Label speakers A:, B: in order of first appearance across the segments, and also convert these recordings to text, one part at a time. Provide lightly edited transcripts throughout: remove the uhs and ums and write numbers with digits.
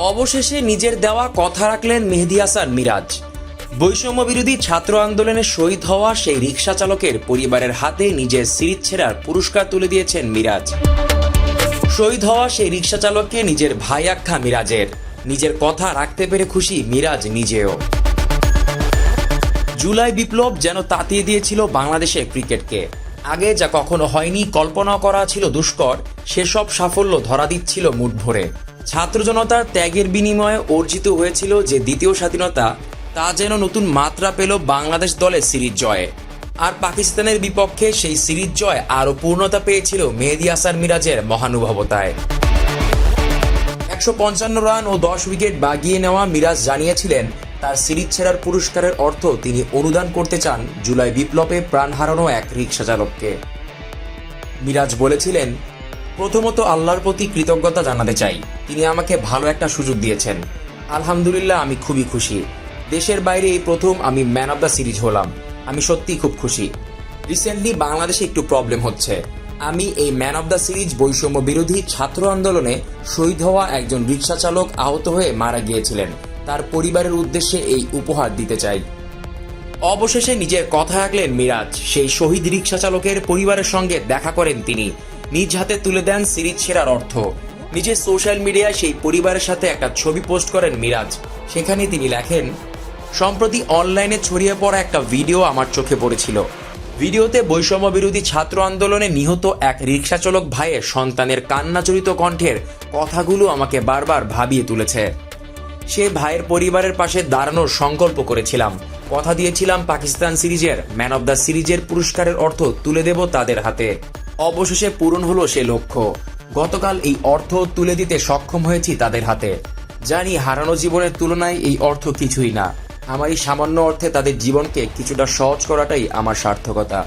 A: অবশেষে নিজের দেওয়া কথা রাখলেন মেহেদী হাসান মিরাজ। বৈষম্য বিরোধী ছাত্র আন্দোলনে শহীদ হওয়া সেই রিকশা চালকের পরিবারের হাতে নিজের সিরিজ ছেড়ার পুরস্কার তুলে দিয়েছেন মিরাজ। শহীদ হওয়া সেই রিকশা চালককে নিজের ভাই আখ্যা মিরাজের। নিজের কথা রাখতে পেরে খুশি মিরাজ নিজেও। জুলাই বিপ্লব যেন তাতিয়ে দিয়েছিল বাংলাদেশের ক্রিকেটকে। আগে যা কখনো হয়নি, কল্পনা করা ছিল দুষ্কর, সেসব সাফল্য ধরা দিচ্ছিল মুঠ ভরে। ছাত্র জনতার ত্যাগের বিনিময়ে অর্জিত হয়েছিল যে দ্বিতীয় স্বাধীনতা, তা যেন নতুন মাত্রা পেল বাংলাদেশ দলের সিরিজ জয়ে। আর পাকিস্তানের বিপক্ষে সেই সিরিজ জয় আরও পূর্ণতা পেয়েছিল মেহেদী হাসান মিরাজের মহানুভবতায়। 155 রান ও 10 উইকেট বাগিয়ে নেওয়া মিরাজ জানিয়েছিলেন, তার সিরিজ ছেড়ার পুরস্কারের অর্থ তিনি অনুদান করতে চান জুলাই বিপ্লবে প্রাণ হারানো এক রিকশা চালককে। মিরাজ বলেছিলেন, প্রথমত আল্লাহর প্রতি কৃতজ্ঞতা জানাতে চাই, তিনি আমাকে ভালো একটা সুযোগ দিয়েছেন। আলহামদুলিল্লাহ, আমি খুবই খুশি। দেশের বাইরে এই প্রথম আমি ম্যান অব দ্য সিরিজ হলাম। আমি সত্যিই খুব খুশি। রিসেন্টলি বাংলাদেশে একটু প্রবলেম হচ্ছে। আমি এই ম্যান অব দ্য সিরিজ বৈষম্য বিরোধী ছাত্র আন্দোলনে শহীদ হওয়া একজন রিকশা চালক আহত হয়ে মারা গিয়েছিলেন, তার পরিবারের উদ্দেশ্যে এই উপহার দিতে চাই। অবশেষে নিজের কথা রাখলেন মিরাজ। সেই শহীদ রিকশা চালকের পরিবারের সঙ্গে দেখা করেন তিনি, নিজ হাতে তুলে দেন সিরিজ ছেড়ার অর্থ। নিজের সোশ্যাল মিডিয়ায় সেই পরিবারের সাথে একটা ছবি পোস্ট করেন মিরাজ। সেখানে তিনি লেখেন, সম্প্রতি অনলাইনে ছড়িয়ে পড়া একটা ভিডিও আমার চোখে পড়েছিল। ভিডিওতে বৈষম্য বিরোধী ছাত্র আন্দোলনে নিহত এক রিকশা চালক ভাইয়ের সন্তানের কান্নাজড়িত কণ্ঠের কথাগুলো আমাকে বারবার ভাবিয়ে তুলেছে। সে ভাইয়ের পরিবারের পাশে দাঁড়ানোর সংকল্প করেছিলাম, কথা দিয়েছিলাম পাকিস্তান সিরিজের ম্যান অব দ্য সিরিজের পুরস্কারের অর্থ তুলে দেব তাদের হাতে। অবশেষে পূরণ হলো সে লক্ষ্য। গতকাল এই অর্থ তুলে দিতে সক্ষম হয়েছি তাদের হাতে। জানি হারানো জীবনের তুলনায় এই অর্থ কিছুই না। আমার এই সামান্য অর্থে তাদের জীবনকে কিছুটা সহজ করাটাই আমার সার্থকতা।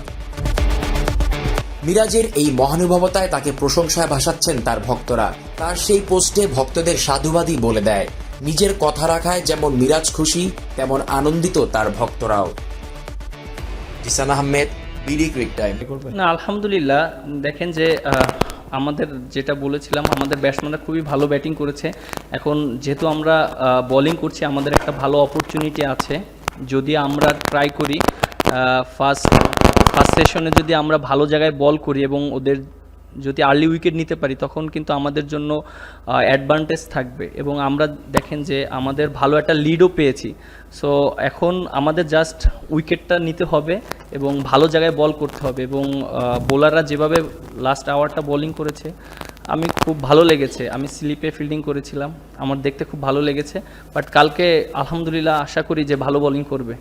A: মিরাজের এই মহানুভবতায় তাকে প্রশংসায় ভাসাচ্ছেন তার ভক্তরা। তার সেই পোস্টে ভক্তদের সাধুবাদই বলে দেয়। নিজের কথা রাখায় যেমন মিরাজ খুশি, তেমন আনন্দিত তার ভক্তরাও। Jisan Ahmed, BD cric time.
B: না, আলহামদুলিল্লাহ, দেখেন যে আমাদের যেটা বলেছিলাম, আমাদের ব্যাটসম্যানরা খুবই ভালো ব্যাটিং করেছে। এখন যেহেতু আমরা বোলিং করছি, আমাদের একটা ভালো অপরচুনিটি আছে। যদি আমরা ট্রাই করি ফার্স্ট সেশনে যদি আমরা ভালো জায়গায় বল করি এবং ওদের যদি আর্লি উইকেট নিতে পারি, তখন কিন্তু আমাদের জন্য অ্যাডভান্টেজ থাকবে। এবং আমরা দেখেন যে আমাদের ভালো একটা লিডও পেয়েছি। সো এখন আমাদের জাস্ট উইকেটটা নিতে হবে এবং ভালো জায়গায় বল করতে হবে। এবং বোলাররা যেভাবে লাস্ট আওয়ারটা বোলিং করেছে, আমি খুব ভালো লেগেছে। আমি স্লিপে ফিল্ডিং করেছিলাম, আমার দেখতে খুব ভালো লেগেছে। বাট কালকে আলহামদুলিল্লাহ আশা করি যে ভালো বোলিং করবে।